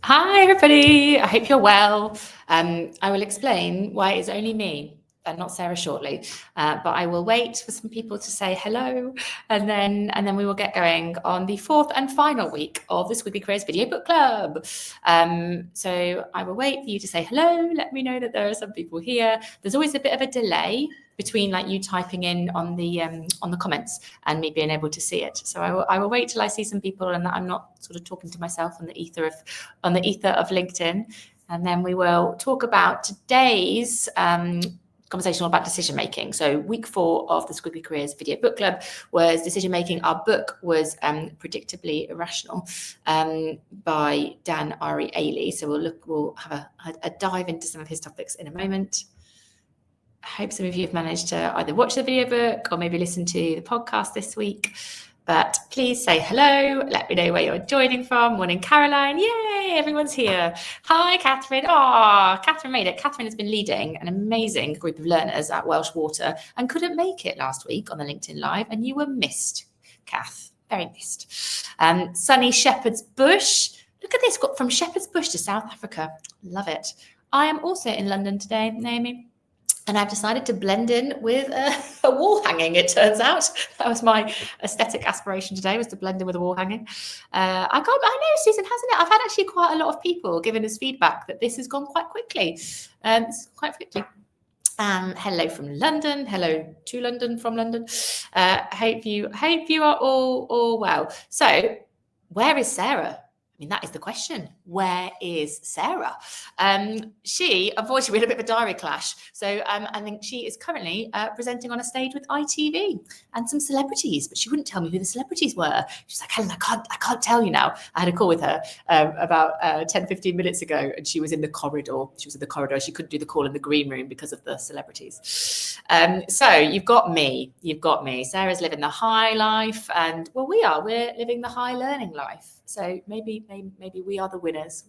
Hi, everybody. I hope you're well. I will explain why it's only me and not Sarah shortly, but I will wait for some people to say hello, and then we will get going on the fourth and final week of the Squiggly Careers Videobook Club. So I will wait for you to say hello. Let me know that there are some people here. There's always a bit of a delay between like you typing in on the comments and me being able to see it. So I will wait till I see some people and that I'm not sort of talking to myself on the ether of LinkedIn. And then we will talk about today's conversation all about decision making. So week 4 of the Squiggly Careers Video Book Club was decision making. Our book was Predictably Irrational by Dan Ari Ailey. So we'll have a dive into some of his topics in a moment. I hope some of you have managed to either watch the video book or maybe listen to the podcast this week. But please say hello. Let me know where you're joining from. Morning, Caroline. Yay, everyone's here. Hi, Catherine. Oh, Catherine made it. Catherine has been leading an amazing group of learners at Welsh Water and couldn't make it last week on the LinkedIn Live, and you were missed, Kath. Very missed. Sunny Shepherd's Bush. Look at this, got from Shepherd's Bush to South Africa. Love it. I am also in London today, Naomi. And I've decided to blend in with a wall hanging, it turns out. That was my aesthetic aspiration today, was to blend in with a wall hanging. I know, Susan, hasn't it? I've had actually quite a lot of people giving us feedback that this has gone quite quickly. Hello from London. Hello to London from London. Hope you are all well. So where is Sarah? I mean, that is the question. Where is Sarah? She, unfortunately, we had a bit of a diary clash. So I think she is currently presenting on a stage with ITV and some celebrities, but she wouldn't tell me who the celebrities were. She's like, Helen, I can't tell you now. I had a call with her about 10, 15 minutes ago, and she was in the corridor. She couldn't do the call in the green room because of the celebrities. So you've got me. Sarah's living the high life, and well, we're living the high learning life. So maybe we are the winners.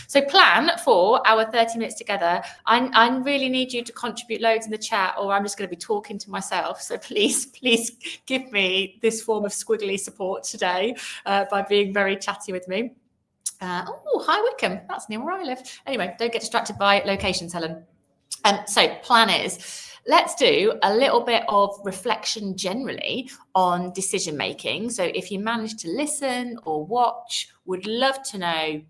So plan for our 30 minutes together. I really need you to contribute loads in the chat, or I'm just going to be talking to myself. So please give me this form of squiggly support today by being very chatty with me. Hi Wickham. That's near where I live. Anyway, don't get distracted by locations, Helen. So plan is, let's do a little bit of reflection generally on decision making. So if you manage to listen or watch, would love to know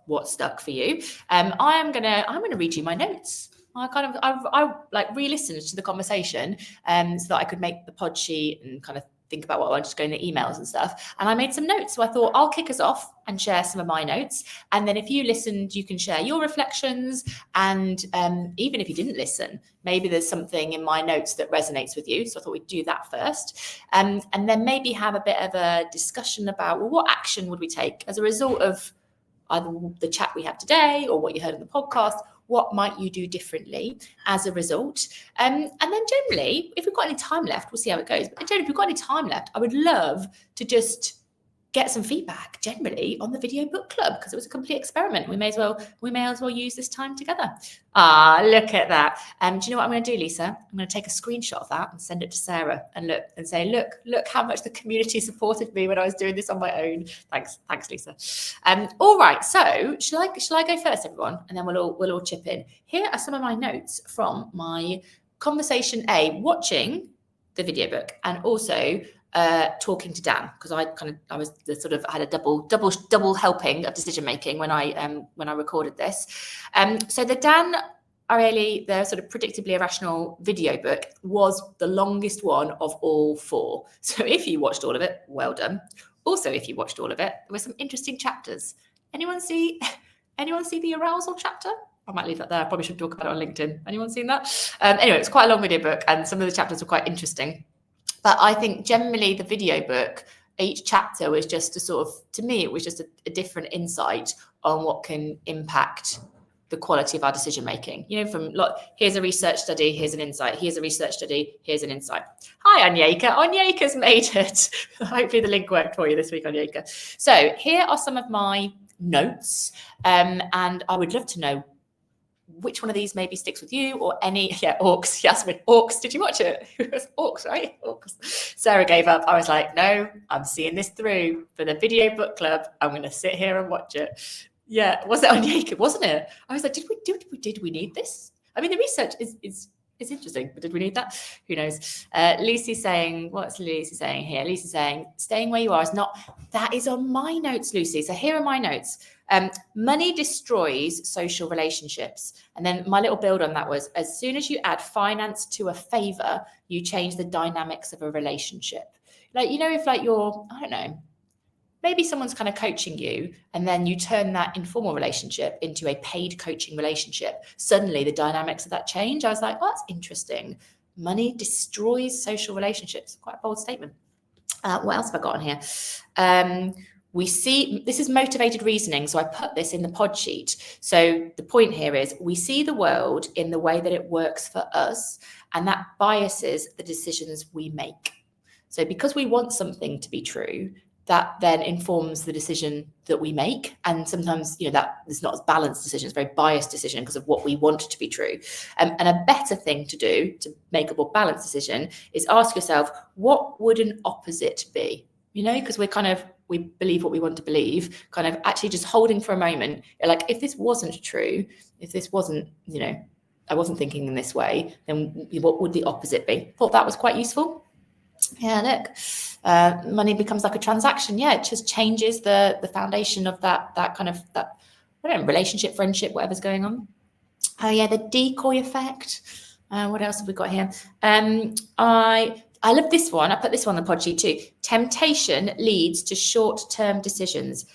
what stuck for you. I'm gonna read you my notes. I like re-listened to the conversation so that I could make the pod sheet and kind of think about what I wanted to go in the emails and stuff. And I made some notes. So I thought I'll kick us off and share some of my notes. And then if you listened, you can share your reflections. And even if you didn't listen, maybe there's something in my notes that resonates with you. So I thought we'd do that first. And then maybe have a bit of a discussion about, well, what action would we take as a result of either the chat we have today or what you heard in the podcast? What might you do differently as a result? And then generally, if we've got any time left, we'll see how it goes. But generally, if we've got any time left, I would love to just get some feedback generally on the video book club, because it was a complete experiment. We may as well use this time together. Look at that. Do you know what I'm going to do, Lisa? I'm going to take a screenshot of that and send it to Sarah and say, look how much the community supported me when I was doing this on my own. Thanks, Lisa. All right. So shall I go first, everyone? And then we'll all chip in. Here are some of my notes from my conversation A, watching the video book, and also talking to Dan, because I had a double helping of decision making when I recorded this. So the Dan Ariely, the sort of Predictably Irrational video book, was the longest one of all 4. So if you watched all of it, well done. Also, if you watched all of it, there were some interesting chapters. Anyone see the arousal chapter? I might leave that there. I probably should talk about it on LinkedIn. Anyone seen that? Anyway, it's quite a long video book, and some of the chapters were quite interesting. But I think generally the video book, each chapter was just to me, it was just a different insight on what can impact the quality of our decision making. You know, from here's a research study, here's an insight. Here's a research study, here's an insight. Hi, Onyeka. Onyeka's made it. Hopefully the link worked for you this week, Onyeka. So here are some of my notes, and I would love to know which one of these maybe sticks with you, or any. Orcs. Yasmin, Orcs. Did you watch it? It was Orcs, right? Orcs. Sarah gave up. I was like, no, I'm seeing this through for the video book club. I'm going to sit here and watch it. Yeah, was it on Jacob? Wasn't it? I was like, did we need this? I mean, the research is interesting, but did we need that? Who knows? Lucy's saying, what's Lucy saying here? Lucy's saying, staying where you are is not. That is on my notes, Lucy. So here are my notes. Money destroys social relationships. And then my little build on that was, as soon as you add finance to a favor, you change the dynamics of a relationship. Like, you know, if like you're, I don't know, maybe someone's kind of coaching you and then you turn that informal relationship into a paid coaching relationship. Suddenly the dynamics of that change. I was like, oh, that's interesting. Money destroys social relationships. Quite a bold statement. What else have I got on here? We see, this is motivated reasoning. So I put this in the pod sheet. So the point here is we see the world in the way that it works for us, and that biases the decisions we make. So because we want something to be true, that then informs the decision that we make. And sometimes, you know, that is not as balanced decision, it's a very biased decision because of what we want to be true. And a better thing to do to make a more balanced decision is ask yourself, what would an opposite be? You know, because we believe what we want to believe, kind of actually just holding for a moment. Like, if this wasn't true, if this wasn't, you know, I wasn't thinking in this way, then what would the opposite be? Thought that was quite useful. Yeah, look, money becomes like a transaction. Yeah, it just changes the foundation of that kind of that, I don't know, relationship, friendship, whatever's going on. Oh yeah, the decoy effect. What else have we got here? I love this one. I put this one on the pod sheet too. Temptation leads to short-term decisions.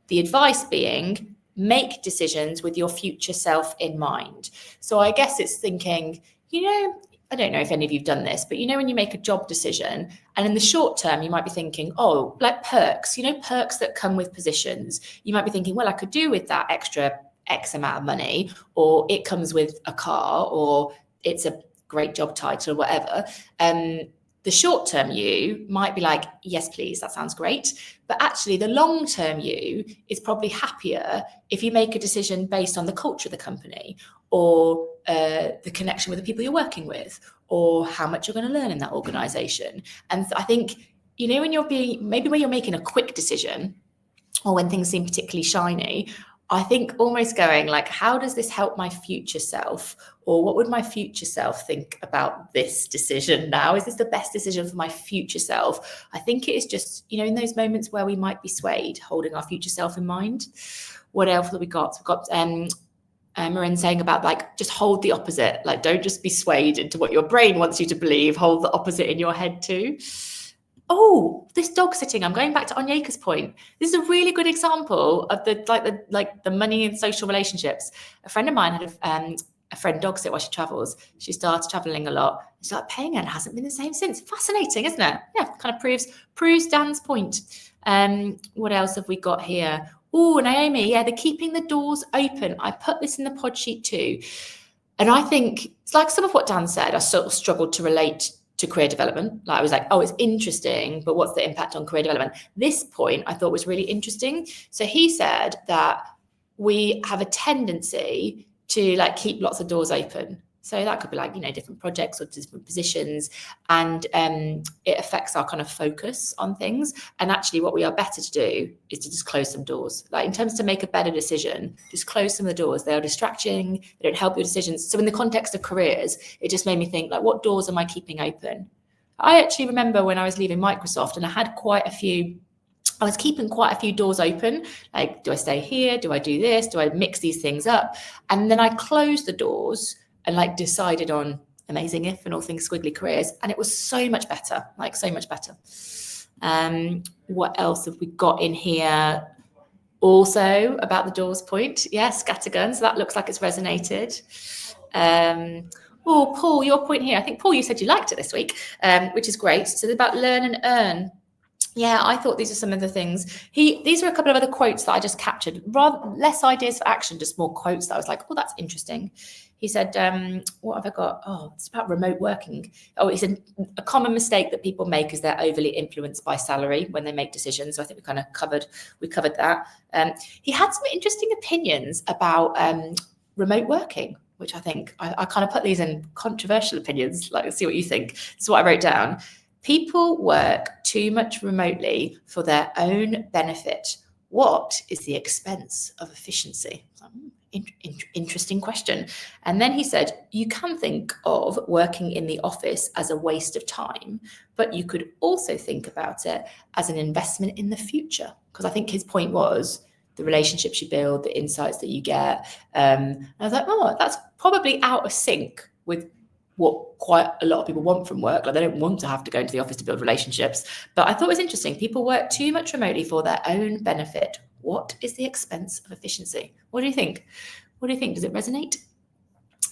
The advice being, make decisions with your future self in mind. So I guess it's thinking, you know, I don't know if any of you've done this, but you know, when you make a job decision and in the short term, you might be thinking, oh, like perks, you know, perks that come with positions. You might be thinking, well, I could do with that extra X amount of money, or it comes with a car, or it's a great job title or whatever. The short-term you might be like, yes, please, that sounds great. But actually the long-term you is probably happier if you make a decision based on the culture of the company, or the connection with the people you're working with, or how much you're going to learn in that organization. And I think, you know, when you're making a quick decision, or when things seem particularly shiny, I think almost going like, how does this help my future self? Or what would my future self think about this decision now? Is this the best decision for my future self? I think it is just, you know, in those moments where we might be swayed, holding our future self in mind. What else have we got? We've got Marin saying about like, just hold the opposite. Like, don't just be swayed into what your brain wants you to believe. Hold the opposite in your head too. Oh, this dog sitting. I'm going back to Onyeka's point. This is a really good example of the money in social relationships. A friend of mine had a friend dog sit while she travels. She started traveling a lot. She started paying her and it hasn't been the same since. Fascinating, isn't it? Yeah, kind of proves Dan's point. What else have we got here? Oh, Naomi, yeah, the keeping the doors open. I put this in the pod sheet too. And I think it's like some of what Dan said, I sort of struggled to relate to career development. Like, I was like, oh, it's interesting, but what's the impact on career development? This point I thought was really interesting. So he said that we have a tendency to like keep lots of doors open. So that could be like, you know, different projects or different positions, and it affects our kind of focus on things. And actually what we are better to do is to just close some doors. Like, in terms to make a better decision, just close some of the doors. They are distracting, they don't help your decisions. So in the context of careers, it just made me think, like, what doors am I keeping open? I actually remember when I was leaving Microsoft and I had I was keeping quite a few doors open. Like, do I stay here? Do I do this? Do I mix these things up? And then I closed the doors and like decided on Amazing If and all things Squiggly Careers. And it was so much better, like so much better. What else have we got in here? Also about the doors point. Yes, scattergun. So that looks like it's resonated. Oh, Paul, your point here. I think, Paul, you said you liked it this week, which is great. So it's about learn and earn. Yeah, I thought these are some of the things. These are a couple of other quotes that I just captured. Rather less ideas for action, just more quotes that I was like, oh, that's interesting. He said, what have I got? Oh, it's about remote working. Oh, he said, a common mistake that people make is they're overly influenced by salary when they make decisions. So I think we covered that. He had some interesting opinions about remote working, which I think I kind of put these in controversial opinions. Like, let's see what you think. This is what I wrote down. People work too much remotely for their own benefit what is the expense of efficiency? Interesting question. And then he said, you can think of working in the office as a waste of time, but you could also think about it as an investment in the future. Because I think his point was the relationships you build, the insights that you get. And I was like, oh, that's probably out of sync with what quite a lot of people want from work. Like, they don't want to have to go into the office to build relationships. But I thought it was interesting. People work too much remotely for their own benefit. What is the expense of efficiency? What do you think? What do you think? Does it resonate?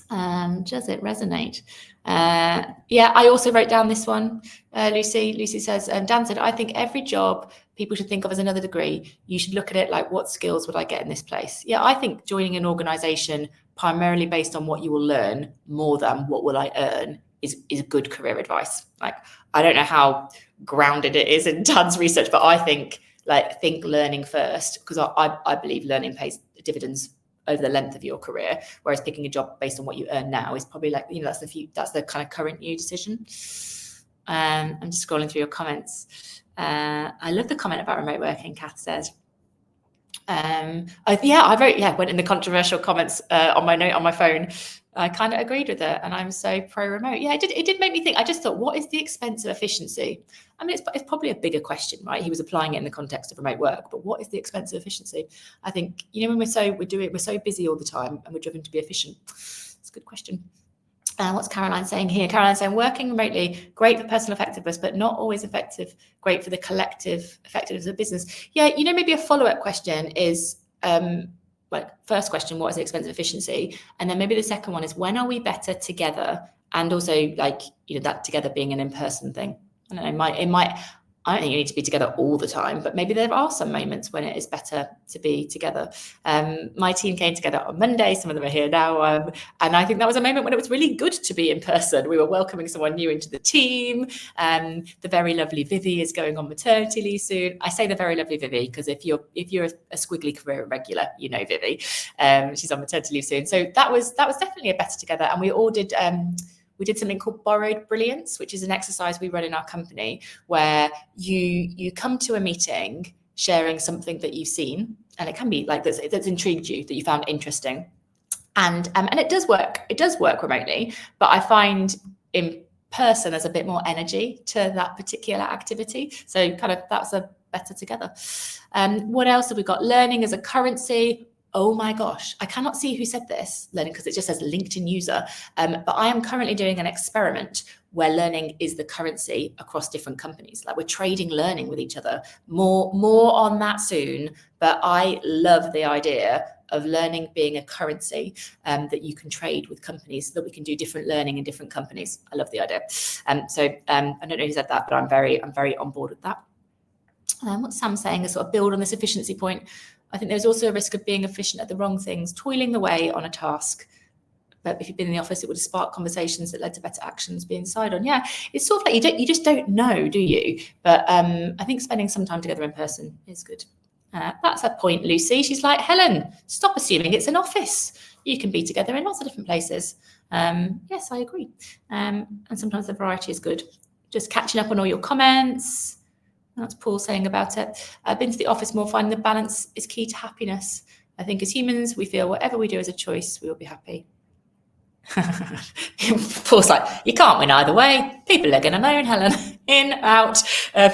Does it resonate? Yeah, I also wrote down this one. Lucy says, Dan said, I think every job people should think of as another degree. You should look at it like, what skills would I get in this place? Yeah, I think joining an organization primarily based on what you will learn more than what will I earn is good career advice. Like, I don't know how grounded it is in Dan's research, but I think learning first, because I believe learning pays dividends over the length of your career, whereas picking a job based on what you earn now is probably that's the kind of current you decision. I'm just scrolling through your comments. I love the comment about remote working, Kath says. I went in the controversial comments on my note on my phone. I kind of agreed with it, and I'm so pro remote. Yeah, it did make me think. I just thought, what is the expense of efficiency? I mean, it's probably a bigger question, right? He was applying it in the context of remote work, but what is the expense of efficiency? I think, when we're so busy all the time and we're driven to be efficient. It's a good question. What's Caroline saying here? Caroline saying, working remotely, great for personal effectiveness, but not always effective. Great for the collective effectiveness of business. Yeah, maybe a follow-up question is, first question, what is the expense of efficiency? And then maybe the second one is, when are we better together? And also, that together being an in-person thing. I don't know, I don't think you need to be together all the time, but maybe there are some moments when it is better to be together. My team came together on Monday. Some of them are here now. And I think that was a moment when it was really good to be in person. We were welcoming someone new into the team. The very lovely Vivi is going on maternity leave soon. I say the very lovely Vivi because if you're a Squiggly Career regular, you know Vivi. She's on maternity leave soon. So that was definitely a better together. And we all did... we did something called Borrowed Brilliance, which is an exercise we run in our company where you come to a meeting sharing something that you've seen, and it can be that's intrigued you, that you found interesting. And it does work. It does work remotely, but I find in person there's a bit more energy to that particular activity. So kind of that's a better together. What else have we got? Learning as a currency. Oh my gosh, I cannot see who said this, learning, because it just says LinkedIn user. But I am currently doing an experiment where learning is the currency across different companies. Like, we're trading learning with each other. More on that soon. But I love the idea of learning being a currency that you can trade with companies, so that we can do different learning in different companies. I love the idea. I don't know who said that, but I'm very on board with that. What's Sam saying? To sort of build on this efficiency point. I think there's also a risk of being efficient at the wrong things, toiling away on a task. But if you've been in the office, it would have sparked conversations that led to better actions being decided on. Yeah, it's sort of like you just don't know, do you? But I think spending some time together in person is good. That's her point, Lucy. She's like, Helen, stop assuming it's an office. You can be together in lots of different places. Yes, I agree. And sometimes the variety is good. Just catching up on all your comments. That's Paul saying about it. I've been to the office more, finding the balance is key to happiness. I think as humans, we feel whatever we do as a choice, we will be happy. Paul's like, you can't win either way. People are going to moan, Helen. In, out.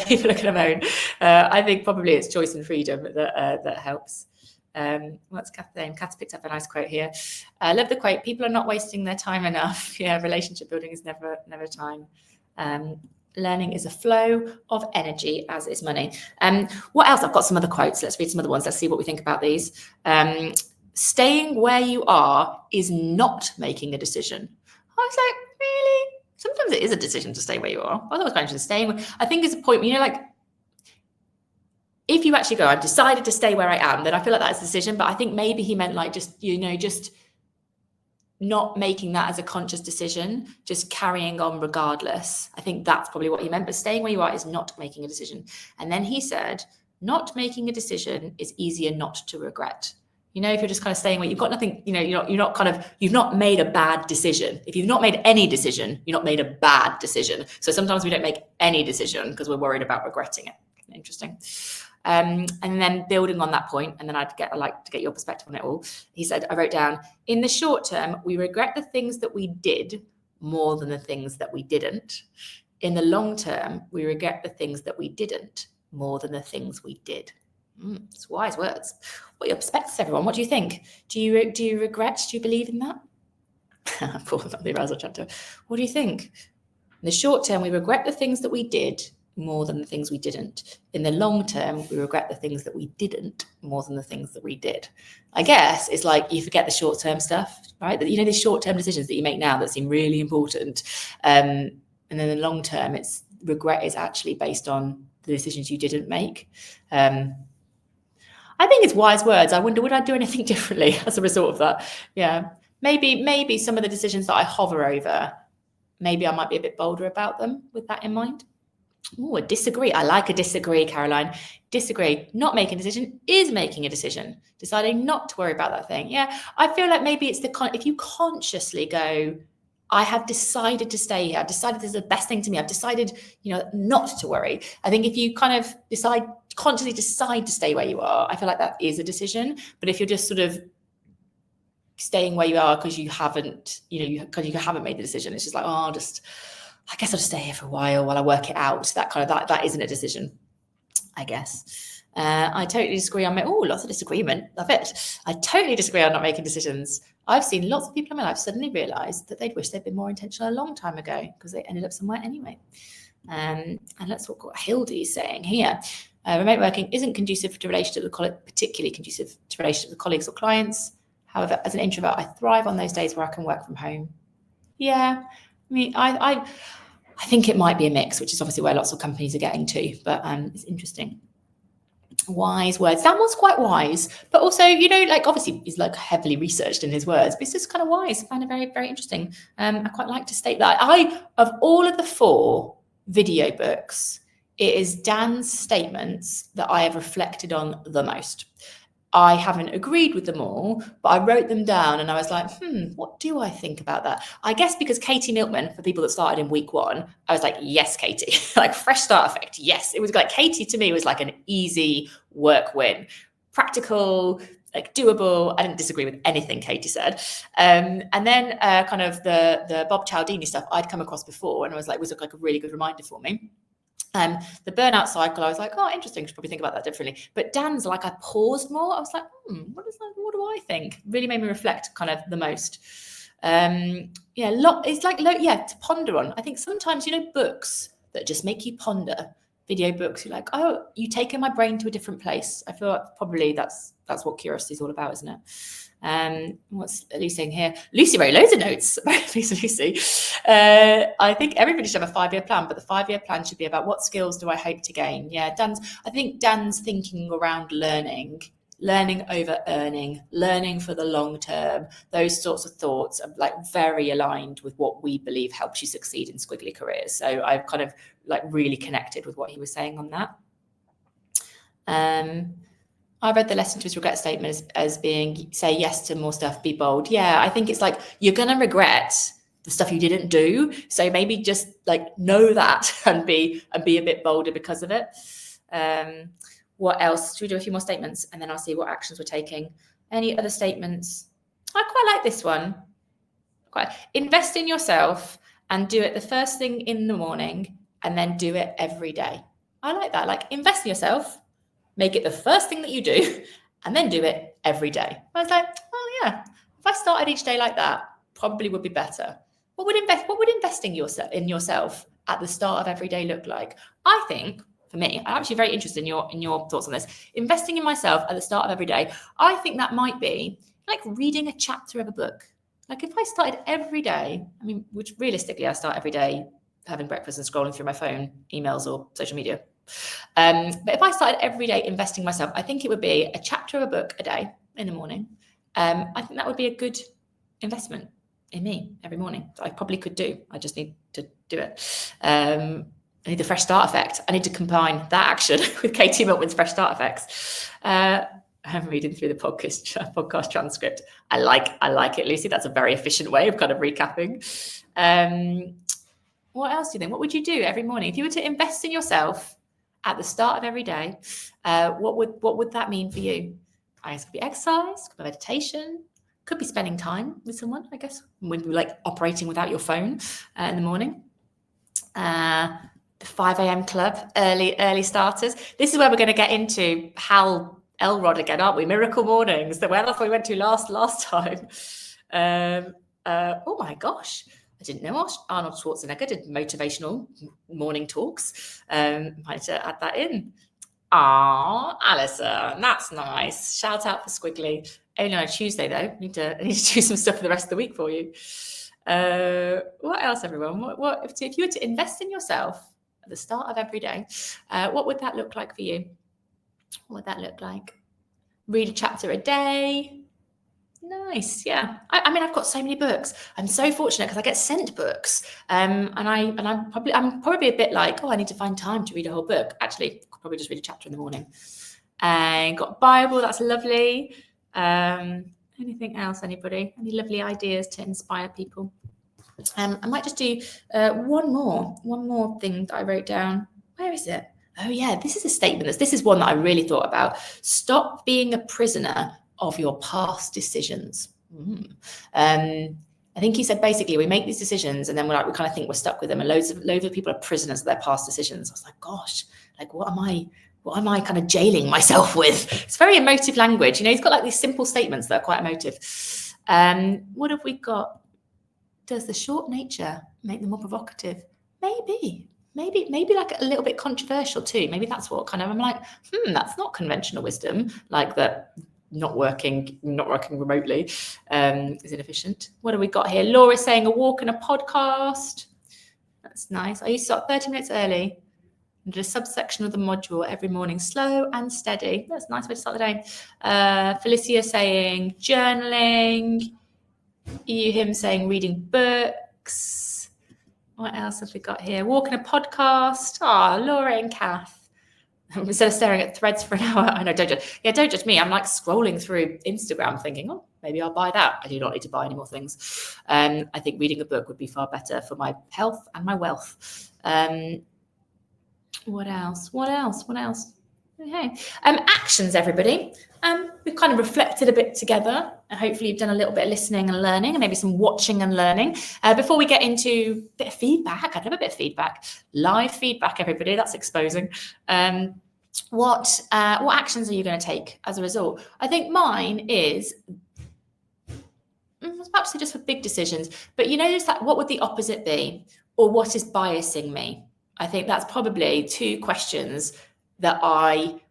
People are going to moan. I think probably it's choice and freedom that helps. What's Kath saying? Kath's picked up a nice quote here. I love the quote. People are not wasting their time enough. Yeah, relationship building is never time. Learning is a flow of energy, as is money. What else? I've got some other quotes. Let's read some other ones. Let's see what we think about these. Staying where you are is not making a decision. I was like, really? Sometimes it is a decision to stay where you are. I thought it was mentioned staying. I think it's a point, if you actually go, I've decided to stay where I am, then I feel like that's a decision. But I think maybe he meant just not making that as a conscious decision, just carrying on regardless. I think that's probably what he meant, but staying where you are is not making a decision. And then he said, not making a decision is easier not to regret. If you're just kind of staying where you've got nothing, you've not made a bad decision. If you've not made any decision, you've not made a bad decision. So sometimes we don't make any decision because we're worried about regretting it. Interesting. And then building on that point, and then I'd like to get your perspective on it all. He said, I wrote down, in the short term, we regret the things that we did more than the things that we didn't. In the long term, we regret the things that we didn't more than the things we did. It's wise words. What are your perspectives, everyone? What do you think? Do you regret? Do you believe in that? Poor the arousal chapter. What do you think? In the short term, we regret the things that we did more than the things we didn't. In the long term, we regret the things that we didn't more than the things that we did. I guess it's like you forget the short-term stuff, right? That, you know, the short-term decisions that you make now that seem really important. And then the long term, it's regret is actually based on the decisions you didn't make. I think it's wise words. I wonder, would I do anything differently as a result of that? Yeah, maybe some of the decisions that I hover over, maybe I might be a bit bolder about them with that in mind. Oh, a disagree. I like a disagree, Caroline. Disagree. Not making a decision is making a decision. Deciding not to worry about that thing. Yeah, I feel like maybe it's if you consciously go, I have decided to stay here. I've decided this is the best thing to me. I've decided, not to worry. I think if you kind of consciously decide to stay where you are, I feel like that is a decision. But if you're just sort of staying where you are because you haven't, because you haven't made the decision, it's just like, I guess I'll just stay here for a while I work it out. That isn't a decision, I guess. I totally disagree on lots of disagreement. Love it. I totally disagree on not making decisions. I've seen lots of people in my life suddenly realise that they'd wish they'd been more intentional a long time ago because they ended up somewhere anyway. And let's look what Hildy is saying here. Remote working isn't conducive to relationship with particularly conducive to relationship with colleagues or clients. However, as an introvert, I thrive on those days where I can work from home. Yeah, I mean, I think it might be a mix, which is obviously where lots of companies are getting to, but it's interesting. Wise words. That was quite wise, but also, obviously he's heavily researched in his words, but it's just kind of wise. I found it very, very interesting. I quite like to state that of all of the 4 video books, it is Dan's statements that I have reflected on the most. I haven't agreed with them all, but I wrote them down and I was like, what do I think about that? I guess because Katie Milkman, for people that started in week 1, I was like, yes, Katie, fresh start effect. Yes. It was Katie to me was an easy work win, practical, doable. I didn't disagree with anything Katie said. And then kind of the Bob Cialdini stuff I'd come across before. And I was was a really good reminder for me. The burnout cycle, I was like, interesting, should probably think about that differently. But Dan's I paused more. I was like, what do I think? Really made me reflect kind of the most. It's to ponder on. I think sometimes, books that just make you ponder, video books, you're like, you've taken my brain to a different place. I feel like probably that's what curiosity is all about, isn't it? What's Lucy saying here? Lucy wrote loads of notes. Lucy. I think everybody should have a 5-year plan, but the 5-year plan should be about what skills do I hope to gain? Yeah, I think Dan's thinking around learning over earning, learning for the long term. Those sorts of thoughts are very aligned with what we believe helps you succeed in Squiggly Careers. So I've kind of really connected with what he was saying on that. I read the lesson to his regret statement as being, say yes to more stuff, be bold. Yeah, I think it's you're going to regret the stuff you didn't do. So maybe just know that and be a bit bolder because of it. What else? Should we do a few more statements and then I'll see what actions we're taking? Any other statements? I quite like this one. Invest in yourself and do it the first thing in the morning and then do it every day. I like that. Invest in yourself. Make it the first thing that you do and then do it every day. I was like, yeah, if I started each day like that, probably would be better. What would investing in yourself at the start of every day look like? I think, for me, I'm actually very interested in your thoughts on this. Investing in myself at the start of every day, I think that might be reading a chapter of a book. If I started every day, which realistically I start every day having breakfast and scrolling through my phone, emails or social media. But if I started every day investing myself, I think it would be a chapter of a book a day in the morning. I think that would be a good investment in me every morning. So I probably could do. I just need to do it. I need the fresh start effect. I need to combine that action with Katie Milkman's fresh start effects. I'm reading through the podcast transcript. I like it, Lucy. That's a very efficient way of kind of recapping. What else do you think? What would you do every morning if you were to invest in yourself at the start of every day, what would that mean for you? I guess it could be exercise, could be meditation, could be spending time with someone, I guess, when you're like operating without your phone in the morning. The 5 a.m. club, early starters. This is where we're going to get into Hal Elrod again, aren't we? Miracle mornings. That's where we went to last time. Oh my gosh. I didn't know Arnold Schwarzenegger did motivational morning talks. Might add that in. Ah, Alison, that's nice. Shout out for Squiggly. Only on a Tuesday though. I need to do some stuff for the rest of the week for you. What else, everyone? What if you were to invest in yourself at the start of every day? What would that look like for you? What would that look like? Read a chapter a day. Nice, yeah. I mean, I've got so many books. I'm so fortunate because I get sent books, and I'm probably a bit like, oh, I need to find time to read a whole book. Actually, I could probably just read a chapter in the morning. And got Bible. That's lovely. Anything else? Anybody? Any lovely ideas to inspire people? I might just do one more thing that I wrote down. Where is it? Oh yeah, this is a statement. This is one that I really thought about. Stop being a prisoner of your past decisions. I think he said basically we make these decisions and then we kind of think we're stuck with them, and loads of people are prisoners of their past decisions. I was like, gosh, like what am I kind of jailing myself with? It's very emotive language. You know, he's got like these simple statements that are quite emotive. What have we got? Does the short nature make them more provocative? Maybe like a little bit controversial too. Maybe that's what kind of, I'm like, that's not conventional wisdom, like that not working remotely is inefficient. What have we got here? Laura's saying a walk and a podcast. That's nice. I used to start 30 minutes early and do a subsection of the module every morning, slow and steady. That's a nice way to start the day. Felicia saying journaling. Him saying reading books. What else have we got here? Walking a podcast. Laura and Kath. Instead of staring at threads for an hour. I know, don't judge me. I'm like scrolling through Instagram thinking, oh, maybe I'll buy that. I do not need to buy any more things. I think reading a book would be far better for my health and my wealth. What else? Okay. Actions, everybody. We've kind of reflected a bit together, and hopefully you've done a little bit of listening and learning, and maybe some watching and learning. Before we get into a bit of feedback, I'd love a bit of feedback. Live feedback, everybody. That's exposing. What actions are you going to take as a result? I think mine is, I was about to say just for big decisions, but you know, just that, what would the opposite be? Or what is biasing me? I think that's probably two questions that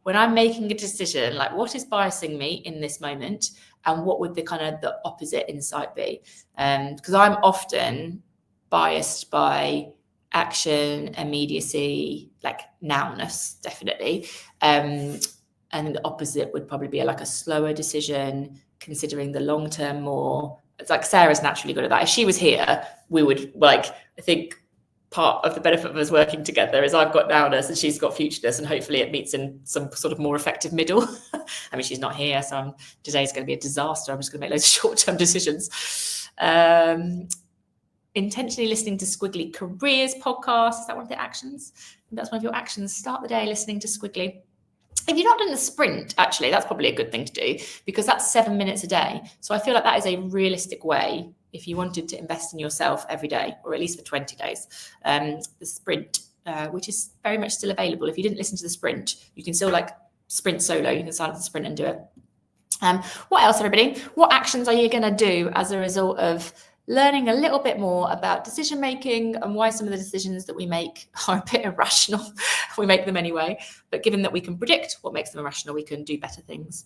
when I'm making a decision, like what is biasing me in this moment, and what would the opposite insight be? Because I'm often biased by action, immediacy, like nowness, definitely. And the opposite would probably be like a slower decision, considering the long term more. It's like Sarah's naturally good at that. If she was here, we would I think part of the benefit of us working together is I've got nowness and she's got futureness, and hopefully it meets in some sort of more effective middle. I mean, she's not here, so today's going to be a disaster. I'm just going to make loads of short-term decisions. Intentionally listening to Squiggly Careers podcast. Is that one of the actions? That's one of your actions. Start the day listening to Squiggly. If you're not doing the sprint, actually, that's probably a good thing to do, because that's 7 minutes a day. So I feel like that is a realistic way if you wanted to invest in yourself every day, or at least for 20 days. The sprint, which is very much still available. If you didn't listen to the sprint, you can still sprint solo. You can sign up to the sprint and do it. What else, everybody? What actions are you going to do as a result of learning a little bit more about decision making and why some of the decisions that we make are a bit irrational? We make them anyway, but given that we can predict what makes them irrational, we can do better things.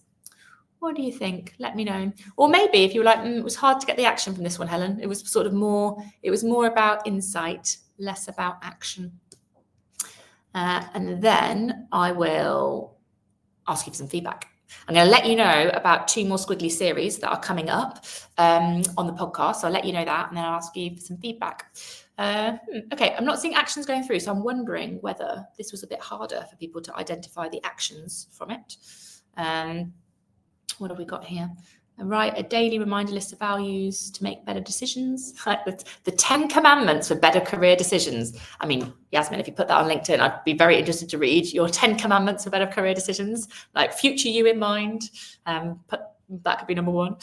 What do you think? Let me know. Or maybe if you were like, it was hard to get the action from this one, Helen. It was more about insight, less about action. And then I will ask you for some feedback. I'm going to let you know about 2 more Squiggly series that are coming up on the podcast. So I'll let you know that, and then I'll ask you for some feedback. Okay, I'm not seeing actions going through, so I'm wondering whether this was a bit harder for people to identify the actions from it. What have we got here? And write a daily reminder list of values to make better decisions. Like the 10 commandments for better career decisions. I mean, Yasmin, if you put that on LinkedIn, I'd be very interested to read your 10 commandments for better career decisions, like future you in mind. That could be number 1.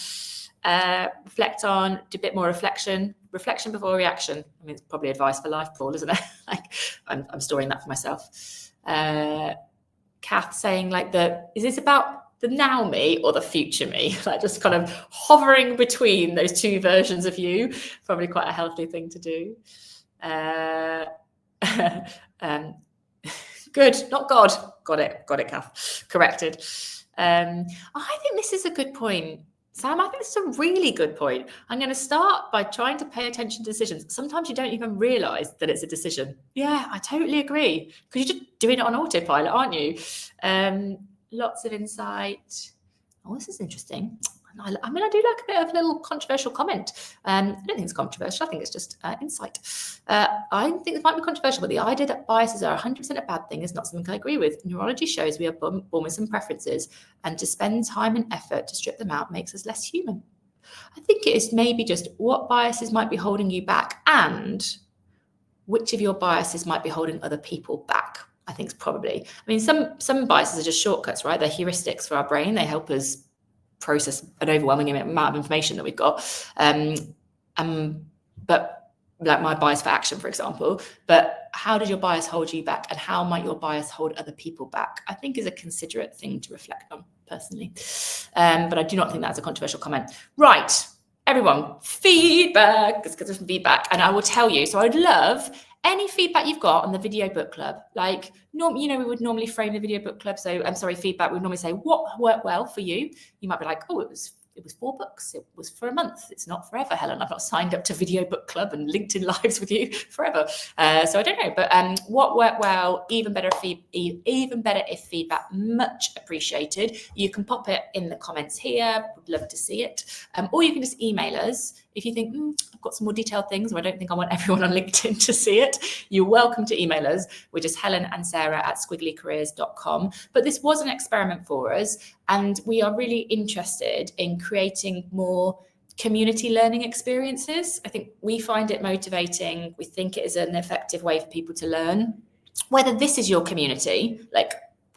Reflect on, do a bit more reflection before reaction. I mean, it's probably advice for life, Paul, isn't it? Like I'm storing that for myself. Kath saying like is this about the now me or the future me? Like just kind of hovering between those 2 versions of you, probably quite a healthy thing to do. Good, not God. Got it, Kath. Corrected. I think this is a good point. Sam, I think this is a really good point. I'm going to start by trying to pay attention to decisions. Sometimes you don't even realize that it's a decision. Yeah, I totally agree. Because you're just doing it on autopilot, aren't you? Lots of insight. Oh, this is interesting. I mean, I do like a bit of a little controversial comment. I don't think it's controversial. I think it's just insight. I think it might be controversial, but the idea that biases are 100% a bad thing is not something I agree with. Neurology shows we are born with some preferences, and to spend time and effort to strip them out makes us less human. I think it is maybe just what biases might be holding you back and which of your biases might be holding other people back. I think it's probably. I mean, some biases are just shortcuts, right? They're heuristics for our brain. They help us process an overwhelming amount of information that we've got. But like my bias for action, for example, but how does your bias hold you back and how might your bias hold other people back? I think is a considerate thing to reflect on personally. But I do not think that's a controversial comment. Right, everyone, feedback. Let's get some feedback. And I will tell you, so I'd love any feedback you've got on the video book club. Like, we would normally frame the video book club. So I'm sorry, feedback. We'd normally say, what worked well for you? You might be like, oh, it was 4 books. It was for a month. It's not forever, Helen. I've not signed up to Video Book Club and LinkedIn Lives with you forever. So I don't know. But what worked well, even better if feedback, much appreciated. You can pop it in the comments here. Would love to see it. Or you can just email us. If you think, I've got some more detailed things, or I don't think I want everyone on LinkedIn to see it, you're welcome to email us. We're just Helen and Sarah at squigglycareers.com. But this was an experiment for us, and we are really interested in creating more community learning experiences. I think we find it motivating. We think it is an effective way for people to learn. Whether this is your community, like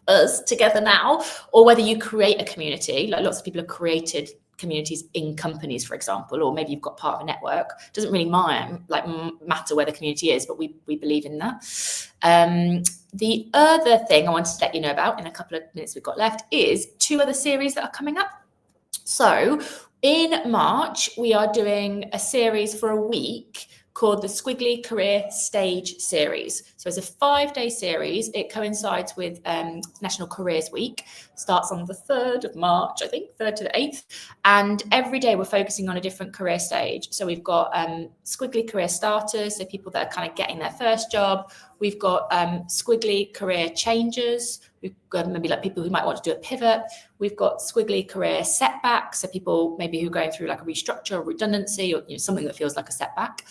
us together now, or whether you create a community, like lots of people have created communities in companies, for example, or maybe you've got part of a network. Doesn't really matter where the community is, but we believe in that. The other thing I wanted to let you know about in a couple of minutes we've got left is 2 other series that are coming up. So in March, we are doing a series for a week called the Squiggly Career Stage Series. So it's a 5-day series. It coincides with National Careers Week. Starts on the 3rd of March, I think, 3rd to the 8th. And every day we're focusing on a different career stage. So we've got Squiggly Career Starters, so people that are kind of getting their first job. We've got Squiggly Career Changers. We've got maybe like people who might want to do a pivot. We've got Squiggly Career Setbacks, so people maybe who are going through like a restructure or redundancy or something that feels like a setback.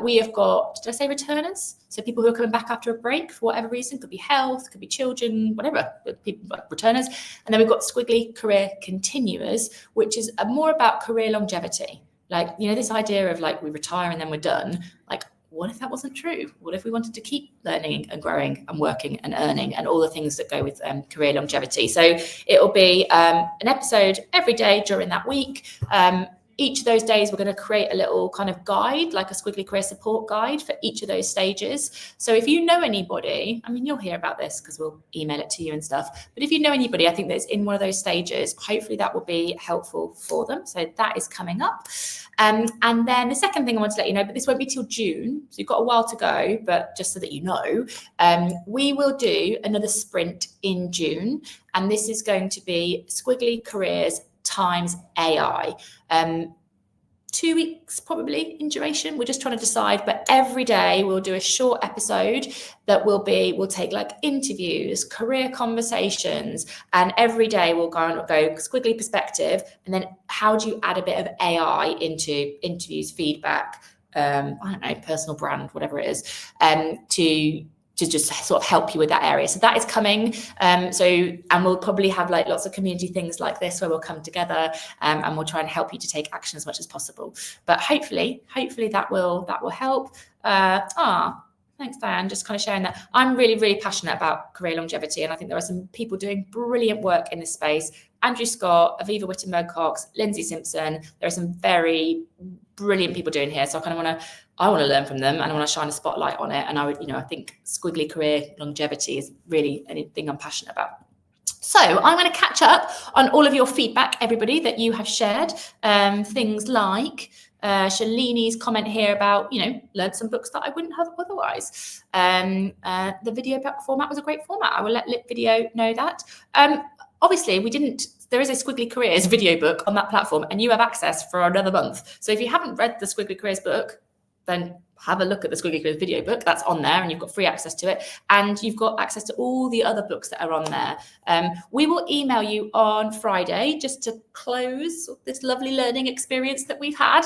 We have got, did I say returners? So people who are coming back after a break for whatever reason, could be health, could be children, whatever, people like returners. And then we've got Squiggly Career Continuers, which is more about career longevity. Like, this idea of like we retire and then we're done. Like, what if that wasn't true? What if we wanted to keep learning and growing and working and earning and all the things that go with career longevity? So it'll be an episode every day during that week. Each of those days, we're going to create a little kind of guide, like a Squiggly Career support guide for each of those stages. So if you know anybody, I mean, you'll hear about this because we'll email it to you and stuff. But if you know anybody, I think that's in one of those stages, hopefully that will be helpful for them. So that is coming up. And then the second thing I want to let you know, but this won't be till June, so you've got a while to go, but just so that you know, we will do another sprint in June. And this is going to be Squiggly Careers times AI. 2 weeks probably in duration. We're just trying to decide, but every day we'll do a short episode that we'll take like interviews, career conversations, and every day we'll go Squiggly perspective, and then how do you add a bit of AI into interviews, feedback, I don't know, personal brand, whatever it is, to to just sort of help you with that area. So that is coming. And we'll probably have like lots of community things like this where we'll come together and we'll try and help you to take action as much as possible. But hopefully that will help. Thanks, Diane. Just kind of sharing that. I'm really, really passionate about career longevity, and I think there are some people doing brilliant work in this space. Andrew Scott, Aviva Wittenberg-Cox, Lindsay Simpson. There are some very brilliant people doing here. So I want to learn from them, and I want to shine a spotlight on it. And I think Squiggly Career Longevity is really anything I'm passionate about. So I'm going to catch up on all of your feedback, everybody, that you have shared. Things like Shalini's comment here about, learned some books that I wouldn't have otherwise. The video format was a great format. I will let LIT Video know that. Obviously, there is a Squiggly Careers video book on that platform, and you have access for another month. So if you haven't read the Squiggly Careers book, then have a look at the Squiggly Careers video book. That's on there, and you've got free access to it. And you've got access to all the other books that are on there. We will email you on Friday just to close this lovely learning experience that we've had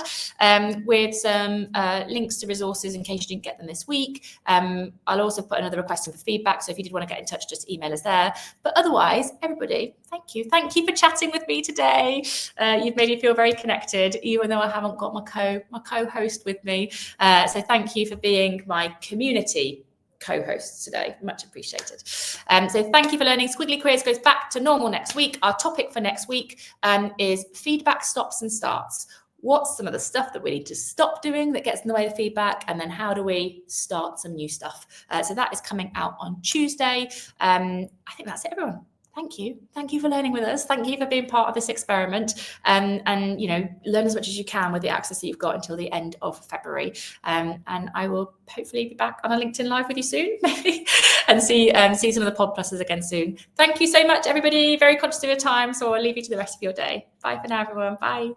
with some links to resources in case you didn't get them this week. I'll also put another request in for feedback. So if you did want to get in touch, just email us there. But otherwise, everybody, thank you. Thank you for chatting with me today. You've made me feel very connected, even though I haven't got my co-host with me. So thank you for being my community co-hosts today. Much appreciated. So thank you for learning. Squiggly Careers goes back to normal next week. Our topic for next week is feedback stops and starts. What's some of the stuff that we need to stop doing that gets in the way of feedback? And then how do we start some new stuff? So that is coming out on Tuesday. I think that's it, everyone. Thank you. Thank you for learning with us. Thank you for being part of this experiment and learn as much as you can with the access that you've got until the end of February. And I will hopefully be back on a LinkedIn Live with you soon, maybe, and see some of the PodPluses again soon. Thank you so much, everybody. Very conscious of your time, so I'll leave you to the rest of your day. Bye for now, everyone. Bye.